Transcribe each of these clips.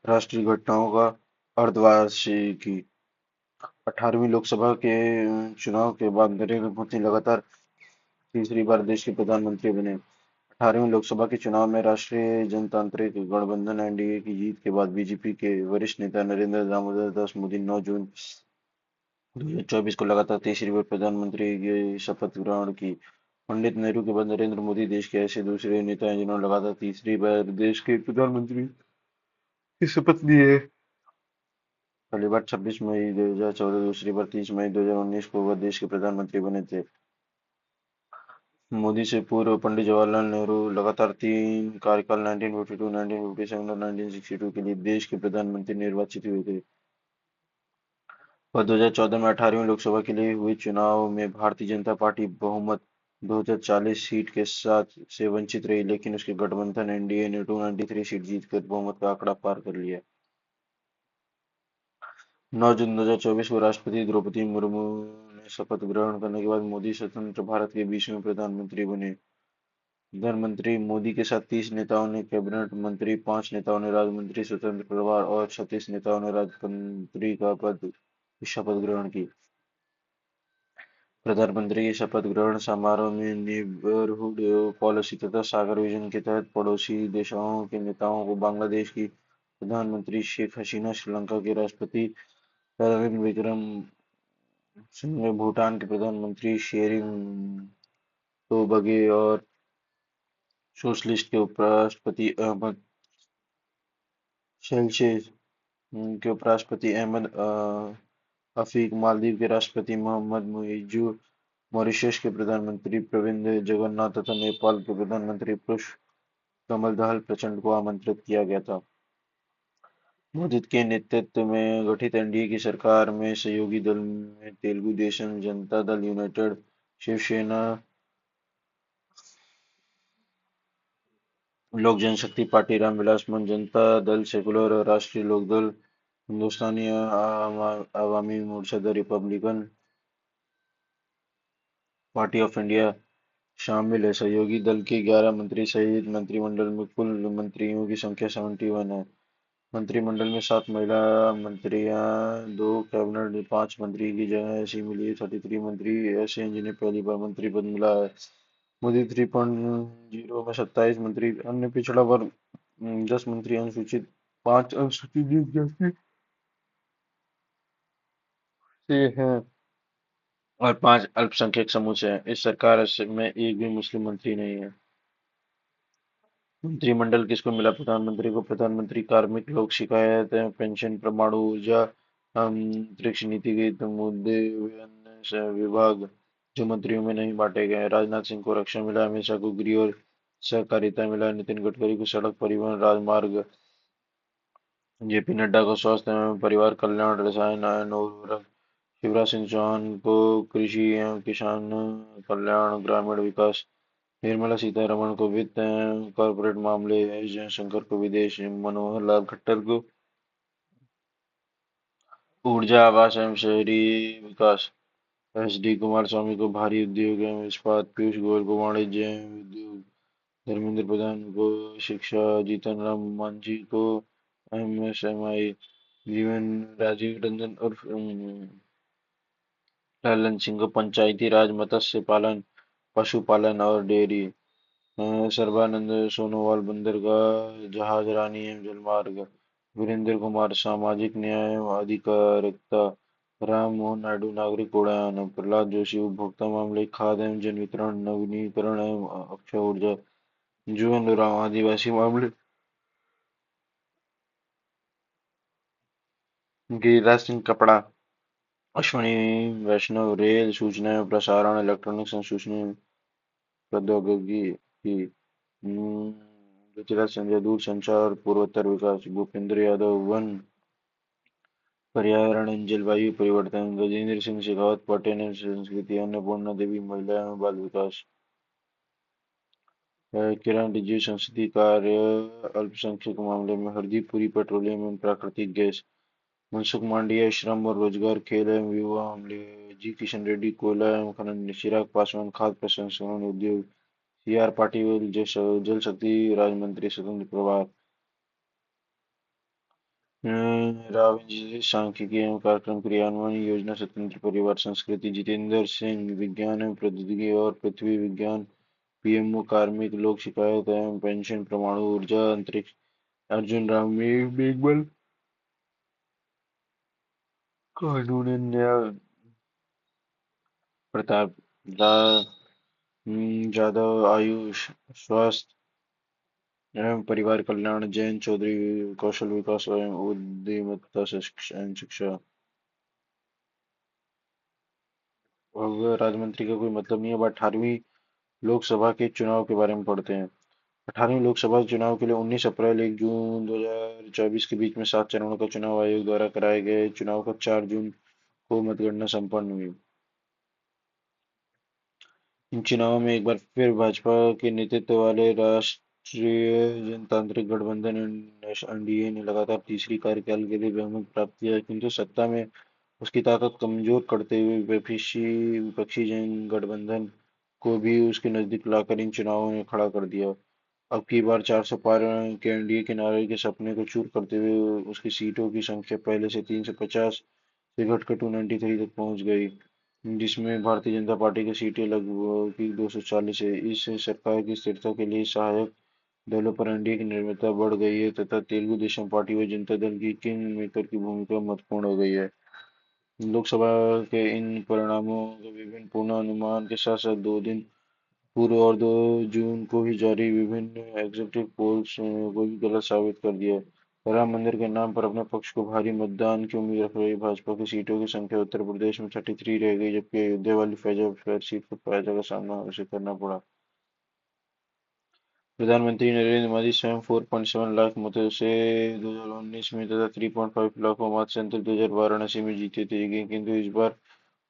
राष्ट्रीय घटनाओं का अर्धवार्षिकी। 18वीं लोकसभा के चुनाव के बाद नरेंद्र मोदी लगातार तीसरी बार देश के प्रधानमंत्री बने। 18वीं लोकसभा के चुनाव में राष्ट्रीय जनतांत्रिक गठबंधन एनडीए की जीत के बाद बीजेपी के वरिष्ठ नेता नरेंद्र दामोदर दास मोदी 9 जून 2024 को लगातार तीसरी बार प्रधानमंत्री की शपथ ग्रहण की। पंडित नेहरू के बाद नरेंद्र मोदी देश के ऐसे दूसरे नेता हैं जिन्होंने लगातार तीसरी बार देश के प्रधानमंत्री की शपथ ली है। पहली बार 26 मई 2014, दूसरी बार 30 मई 2019 को वह देश के प्रधानमंत्री बने थे। मोदी से पूर्व पंडित जवाहरलाल नेहरू लगातार तीन कार्यकाल 1952, 1957 और 1962 के लिए देश के प्रधानमंत्री निर्वाचित हुए थे। वह 2014 में 18वीं लोकसभा के लिए हुए चुनाव में भारतीय जनता पार्टी बहुमत 2040 सीट के साथ से वंचित रही, लेकिन उसके गठबंधन एनडीए ने 293 सीट जीतकर बहुमत का आंकड़ा पार कर लिया। 9 जून 2024 को राष्ट्रपति द्रौपदी मुर्मू ने शपथ ग्रहण करने के बाद मोदी स्वतंत्र भारत के 20वें प्रधानमंत्री बने। प्रधानमंत्री मोदी के साथ 30 नेताओं ने कैबिनेट मंत्री, 5 नेताओं ने राज्य मंत्री, स्वतंत्र प्रभार और 36 नेताओं ने राज्यमंत्री का पद की शपथ ग्रहण की। प्रधानमंत्री के शपथ ग्रहण समारोह में नेबरहुड पॉलिसी तथा सागर विजन के तहत पड़ोसी देशों के नेताओं को बांग्लादेश की प्रधानमंत्री शेख हसीना, श्रीलंका के राष्ट्रपति रणिल विक्रम सिंघे, भूटान के प्रधानमंत्री शेरिंग तोबगे और सोशलिस्ट के उपराष्ट्रपति अहमद शेल्शेस के उपराष्ट्रपति अहमद अफीक, मालदीव के राष्ट्रपति मोहम्मद मुइज़्ज़ू, मॉरिशस के प्रधानमंत्री प्रविंद जगन्नाथ तथा नेपाल के प्रधानमंत्री पुष्प कमल दहल प्रचंड को आमंत्रित किया गया था। मोदी के नेतृत्व में गठित एनडीए की सरकार में सहयोगी दल में तेलुगु देशम जनता दल यूनाइटेड, शिवसेना, लोक जनशक्ति पार्टी, रामविलास मंच जनता दल सेकुलर और Rashtriya Lok Dal, Hindustani Awami Morcha, the Republican Party of India शामिल है। सहयोगी दल के 11 मंत्री सहित मंत्रिमंडल में कुल मंत्रियों की संख्या 71 है। मंत्रिमंडल में 7 महिला मंत्रियां, 2 कैबिनेट, 5 मंत्री की जगह ऐसी मिली। 33 मंत्री ऐसे हैं जिन्हें पहली बार मंत्री पद मिला है। मोदी 3.0 में 27 मंत्री, अन्य पिछड़ा वर्ग 10 मंत्री, अनुसूचित 5 अनुसूचित जनजाति से हैं और 5 अल्पसंख्यक समूह से हैं। इस सरकार में एक भी मुस्लिम मंत्री नहीं है। मंत्रिमंडल किसको मिला? प्रधानमंत्री को। प्रधानमंत्री कार्मिक, लोक शिकायत, पेंशन, परमाणु ऊर्जा, अंतरिक्ष नीति के मुद्दे व अन्य विभाग जो मंत्रियों में नहीं बांटे गए हैं। राजनाथ सिंह को रक्षा मिला, अमित शाह को गृह और सहकारिता मिला, नितिन गडकरी को सड़क परिवहन राजमार्ग, जेपी नड्डा को स्वास्थ्य एवं परिवार कल्याण, रसायन एवं उर्वरक, शिवराज सिंह चौहान को कृषि एवं किसान कल्याण, ग्रामीण विकास, निर्मला सीतारमण को वित्त एवं कॉरपोरेट मामले, एस जयशंकर को विदेश, मनोहर लाल खट्टर को ऊर्जा, आवास एवं शहरी विकास, एस डी कुमारस्वामी को भारी उद्योग एवं इस्पात, पीयूष गोयल को वाणिज्य एवं उद्योग, धर्मेंद्र प्रधान को शिक्षा, जीतन राम मांझी को एमएसएमई, जीवन राजीव रंजन उर्फ ललन सिंह को पंचायती राज, मत्स्य पालन, पशुपालन और डेयरी, सर्बानंद सोनोवाल बंदरगाह, जहाजरानी एवं जलमार्ग, वीरेंद्र कुमार सामाजिक न्याय एवं अधिकारिता, राम मोहन नायडू नागरिक उड्डयन, प्रहलाद जोशी उपभोक्ता मामले, खाद्य एवं जन वितरण, नवीनीकरण एवं अक्षय ऊर्जा, जुएल ओरांव आदिवासी मामले, गिरिराज सिंह कपड़ा, अश्विनी वैष्णव रेल, सूचना एवं प्रसारण, इलेक्ट्रॉनिक्स एवं सूचना प्रौद्योगिकी, ज्योतिराज सिंधिया दूरसंचार और पूर्वोत्तर विकास, भूपेंद्र यादव वन, पर्यावरण एवं जलवायु परिवर्तन, गजेंद्र सिंह शेखावत पर्यटन एवं संस्कृति, अन्नपूर्णा देवी महिला एवं बाल विकास, किरण रिजिजू संसदीय कार्य, अल्पसंख्यक मामले में हरदीप पुरी पेट्रोलियम एवं प्राकृतिक गैस, मनसुख मांडविया श्रम और रोजगार, खेल एवं युवा मामले, जी किशन रेड्डी कोयला एवं खनन, चिराग पासवान खाद्य प्रसंस्करण उद्योग, सी आर पाटिल जल शक्ति राज्य मंत्री स्वतंत्र प्रभार, राव इंजीनियरिंग सांख्यिकी एवं कार्यक्रम क्रियान्वयन योजना स्वतंत्र परिवार संस्कृति जितेंद्र सिंह विज्ञान एवं प्रौद्योगिकी और पृथ्वी विज्ञान पीएमओ कार्मिक लोक शिकायत एवं पेंशन परमाणु ऊर्जा अंतरिक्ष अर्जुन राम मेघवाल कानून न्याय प्रताप जाधव आयुष स्वास्थ्य एवं परिवार कल्याण जयंत चौधरी कौशल विकास एवं उद्यमिता शिक्षा। अब राज्य मंत्री का कोई मतलब नहीं है। अब 18वीं लोकसभा के चुनाव के बारे में पढ़ते हैं। 18वीं लोकसभा चुनाव के लिए 19 अप्रैल 1 जून 2024 के बीच में 7 चरणों का चुनाव आयोग द्वारा कराए गए चुनाव का 4 जून को मतगणना संपन्न हुई। इन चुनावों में एक बार फिर भाजपा के नेतृत्व वाले राष्ट्रीय जनतांत्रिक गठबंधन एनडीए ने लगातार तीसरी कार्यकाल के लिए बहुमत प्राप्त किया, किंतु सत्ता में उसकी ताकत कमजोर करते हुए विपक्षी जन गठबंधन को भी उसके नजदीक लाकर इन चुनावों ने खड़ा कर दिया। अब की बार 400 पार के एनडीए के नारे के सपने को चूर करते हुए उसकी सीटों की संख्या पहले से 350 से घटकर 293 तक पहुंच गई, जिसमें भारतीय जनता पार्टी की सीटें लगभग की 240 है। इस सरकार की स्थिरता के लिए सहायक दलों पर एनडीए की निर्भरता बढ़ गई है तथा तेलुगु देशम पार्टी व जनता दल की किंग मेकर की भूमिका महत्वपूर्ण हो गई है। लोकसभा के इन परिणामों के विभिन्न पूर्वानुमान के साथ साथ 2 दिन पूर्व और 2 जून को ही जारी विभिन्न एग्जिट पोल्स को भी गलत साबित कर दिया है। राम मंदिर के नाम पर अपने पक्ष को भारी मतदान की उम्मीद रख रही भाजपा की सीटों की संख्या उत्तर प्रदेश में 33 रह गई, जबकि अयोध्या वाली फैजाबाद सीट पर फायदा का सामना उसे करना पड़ा। प्रधानमंत्री नरेंद्र मोदी स्वयं 4.7 लाख मतों से 2019 में तथा 3.5 लाखों मत से अंतर 2012 वाराणसी में जीते थे, किंतु इस बार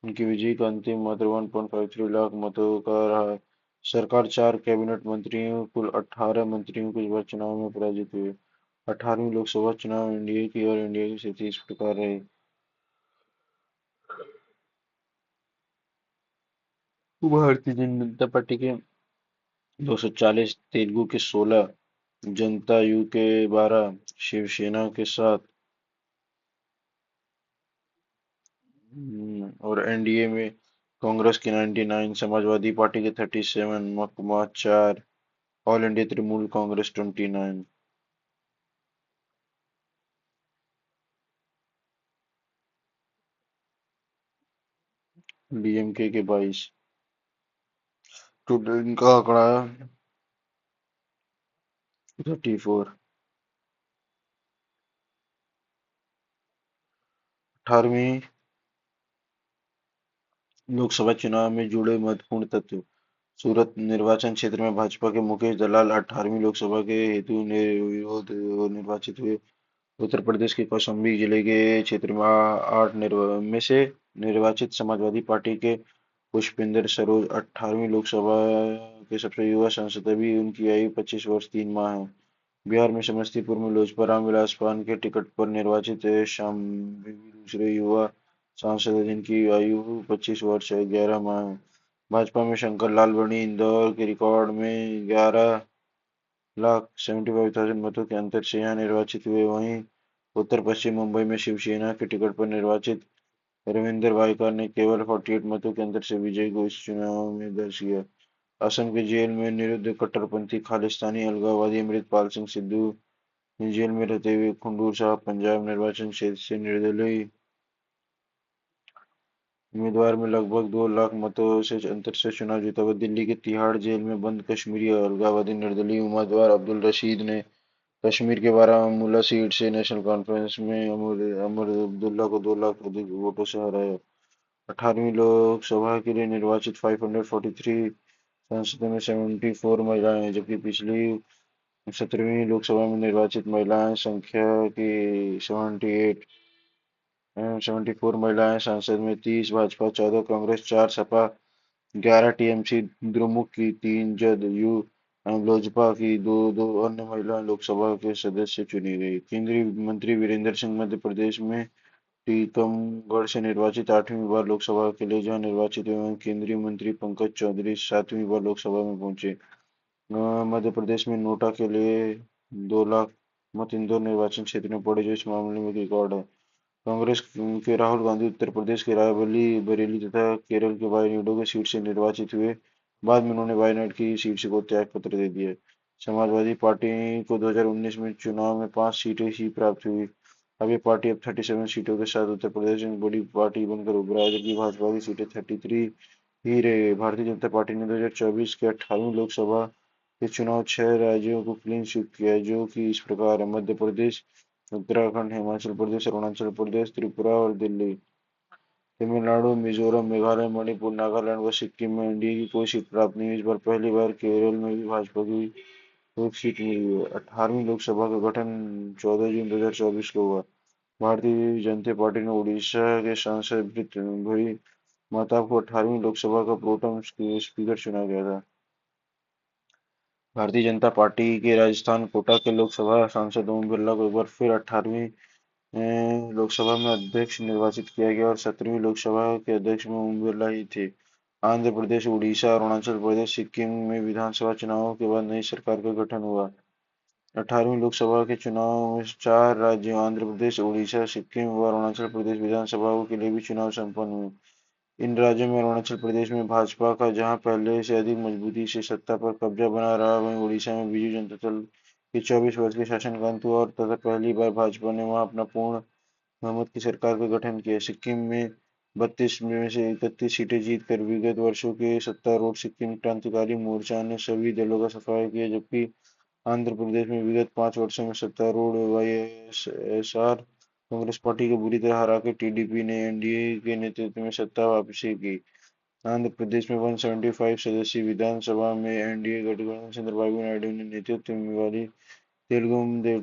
उनकी विजय का अंतिम मत 1.53 लाख मतों का रहा। सरकार 4 कैबिनेट मंत्रियों कुल 18 मंत्रियों को इस बार चुनाव में पराजित हुए। 18वीं लोकसभा चुनाव एनडीए की और इंडिया की स्थिति इस प्रकार रही। भारतीय जनता पार्टी के 240, तेलुगु के 16, जनता यू के 12, शिवसेना के 7 और एनडीए में कांग्रेस के 99, समाजवादी पार्टी के 37, मकमा 4, all India Trinamool Congress 29। DMK के 22। टोटल इनका आंकड़ा है 34। 18वीं लोकसभा चुनाव में जुड़े महत्वपूर्ण तथ्य। सूरत निर्वाचन क्षेत्र में भाजपा के मुकेश दलाल 18वीं लोकसभा के हेतु निर्विरोध निर्वाचित हुए। उत्तर प्रदेश के कौशाम्बी जिले के क्षेत्र में 8 में से निर्वाचित समाजवादी पार्टी के पुष्पेंद्र सरोज 18वीं लोकसभा के सबसे युवा सांसद, अभी उनकी आयु 25 वर्ष 3 माह है। बिहार में समस्तीपुर में लोजपा रामविलास पासवान के टिकट पर निर्वाचित शांभवी दूसरे युवा सांसद हैं, जिनकी आयु 25 वर्ष 11 माह है। भाजपा में शंकर लालवानी इंदौर के रिकॉर्ड में 11,75,000 मतों के अंतर से यहाँ निर्वाचित हुए। वहीं उत्तर पश्चिम मुंबई में शिवसेना के टिकट पर निर्वाचित रविंदर वायकर ने केवल 48 मतों के अंतर से विजय को इस चुनाव में दर्ज किया। असम के जेल में निरुद्ध कट्टरपंथी खालिस्तानी अलगाववादी अमृतपाल सिंह सिद्धू जेल में रहते हुए खंडूर साहब पंजाब निर्वाचन क्षेत्र से निर्दलीय उम्मीदवार में लगभग 2 लाख मतों से अंतर से चुनाव जीता। वह दिल्ली के तिहाड़ जेल में बंद कश्मीरी अलगाववादी निर्दलीय उम्मीदवार अब्दुल रशीद ने कश्मीर के बारामूला सीट से नेशनल कॉन्फ्रेंस में अमर अब्दुल्ला को 2 लाख अधिक वोटों से हराया। 18वीं लोकसभा के लिए निर्वाचित 543 सांसदों में 74 महिलाएं हैं, जबकि पिछली 17वीं लोकसभा में निर्वाचित महिलाएं संख्या की 74 महिलाएं संसद में 30 भाजपा 14 कांग्रेस 4 सपा 11 टीएमसी द्रमुक की 3 जदयू एवं लोजपा की दो दो अन्य महिला लोकसभा के सदस्य चुनी गई। केंद्रीय मंत्री वीरेंद्र सिंह मध्य प्रदेश में टीकमगढ़ से निर्वाचित 8वीं बार लोकसभा के लिए जहां निर्वाचित हुए, वहीं केंद्रीय मंत्री पंकज चौधरी 7वीं बार लोकसभा में पहुंचे। मध्य प्रदेश में नोटा के लिए 2 लाख मत इंदौर निर्वाचन क्षेत्र में पड़े, जो इस मामले में एक रिकॉर्ड है। कांग्रेस के राहुल गांधी उत्तर प्रदेश के रायबरेली बरेली तथा केरल के वायनाड की सीट से निर्वाचित हुए। बाद में उन्होंने वायनाड की सीट को त्याग पत्र दे दिया। समाजवादी पार्टी को 2019 में चुनाव में 5 सीटें ही प्राप्त हुई। अब ये पार्टी 37 सीटों के साथ उत्तर प्रदेश में बड़ी पार्टी बनकर उभरा है, जबकि भाजपा की सीटें 33 ही रहे। भारतीय जनता पार्टी ने 2024 के 18वीं लोकसभा के चुनाव 6 राज्यों को क्लीन स्वीप किया है, जो कि इस प्रकार है: मध्य प्रदेश, उत्तराखंड, हिमाचल प्रदेश, अरुणाचल प्रदेश, त्रिपुरा और दिल्ली। तमिलनाडु, मिजोरम, मेघालय, मणिपुर, नागालैंड व सिक्किम में एनडीए की कोई सीट प्राप्त नहीं हुई। इस बार पहली बार केरल में भी भाजपा की एक सीट मिली है। 18वीं लोकसभा का गठन 14 जून 2024 को हुआ। भारतीय जनता पार्टी ने उड़ीसा के सांसद भृतृहरि महताब को 18वीं लोकसभा का प्रोटेम स्पीकर चुना गया था। भारतीय जनता पार्टी के राजस्थान कोटा के लोकसभा सांसद ओम बिरला को एक बार फिर 18वीं लोकसभा में अध्यक्ष निर्वाचित किया गया और 17वीं लोकसभा के अध्यक्ष में ओम बिरला ही थे। आंध्र प्रदेश, उड़ीसा, अरुणाचल प्रदेश, सिक्किम में विधानसभा चुनावों के बाद नई सरकार का गठन हुआ। 18वीं लोकसभा के चुनाव में 4 राज्यों आंध्र प्रदेश, उड़ीसा, सिक्किम व अरुणाचल प्रदेश विधानसभाओं के लिए भी चुनाव संपन्न हुए। इन राज्यों में अरुणाचल प्रदेश में भाजपा का जहां पहले से अधिक मजबूती से सत्ता पर कब्जा बना रहा, वहीं उड़ीसा में बीजू जनता दल के 24 वर्ष के शासन का अंत हुआ और तथा पहली बार भाजपा ने वहां अपना पूर्ण बहुमत की सरकार का गठन किया। सिक्किम में 32 में से 31 सीटें जीतकर विगत वर्षों के सत्तारूढ़ सिक्किम क्रांतिकारी मोर्चा ने सभी दलों का सफाया किया, जबकि आंध्र प्रदेश में विगत 5 वर्षों में सत्तारूढ़ वाईएसआर कांग्रेस पार्टी को बुरी तरह हराकर टीडीपी ने एनडीए के नेतृत्व में सत्ता वापसी की। आंध्र प्रदेश में 175 सदस्यीय विधानसभा में एनडीए गठबंधन चंद्रबाबू नायडू ने नेतृत्व वाली तेलुगु देव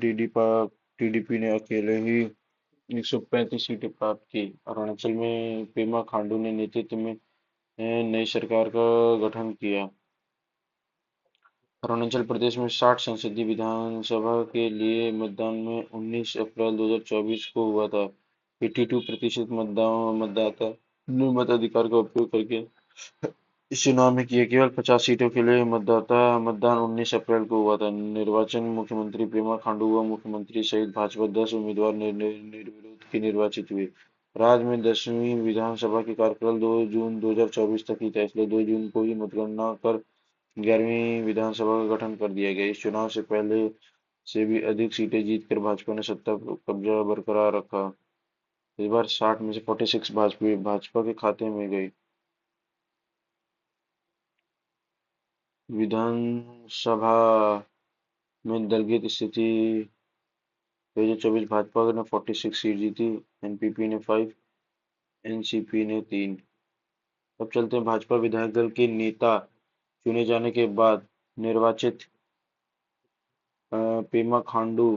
टीडीपी ने अकेले ही 135 सीटें प्राप्त की। अरुणाचल में पेमा खांडू ने नेतृत्व में नई सरकार का गठन किया। अरुणाचल प्रदेश में 60 संसदीय विधानसभा के लिए मतदान में 19 अप्रैल 2024 को हुआ था। 82% मतदाता ने मताधिकार का उपयोग करके इस चुनाव में किए। केवल 50 सीटों के लिए मतदान 19 अप्रैल को हुआ था। निर्वाचन में मुख्यमंत्री पेमा खांडू व मुख्यमंत्री सहित भाजपा 10 उम्मीदवार निर्विरोध के निर्वाचित हुए। राज्य में 10वीं विधानसभा के कार्यकाल 2 जून 2024 तक ही था, इसलिए 2 जून को ही मतगणना कर 11वीं विधानसभा का गठन कर दिया गया। इस चुनाव से पहले से भी अधिक सीटें जीतकर भाजपा ने सत्ता कब्जा बरकरार रखा। इस बार 60 में से 46 भाजपा के खाते में गई। विधानसभा में दलगत स्थिति 2024 भाजपा ने 46 सीट जीती, एनपीपी ने 5, एनसीपी ने 3। अब चलते हैं भाजपा विधायक दल के नेता चुने जाने के बाद निर्वाचित पेमा खांडू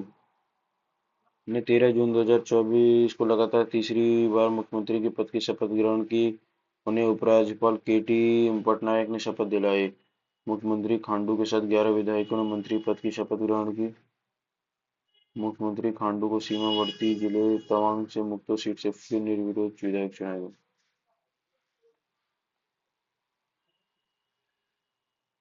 ने 13 जून 2024 को लगातार तीसरी बार मुख्यमंत्री के पद की शपथ ग्रहण की। उन्हें उपराज्यपाल केटी पटनायक ने शपथ दिलाई। मुख्यमंत्री खांडू के साथ 11 विधायकों ने मंत्री पद की शपथ ग्रहण की। मुख्यमंत्री खांडू को सीमावर्ती जिले तवांग से मुक्तो सीट से फिर निर्विरोध विधायक चुना गया।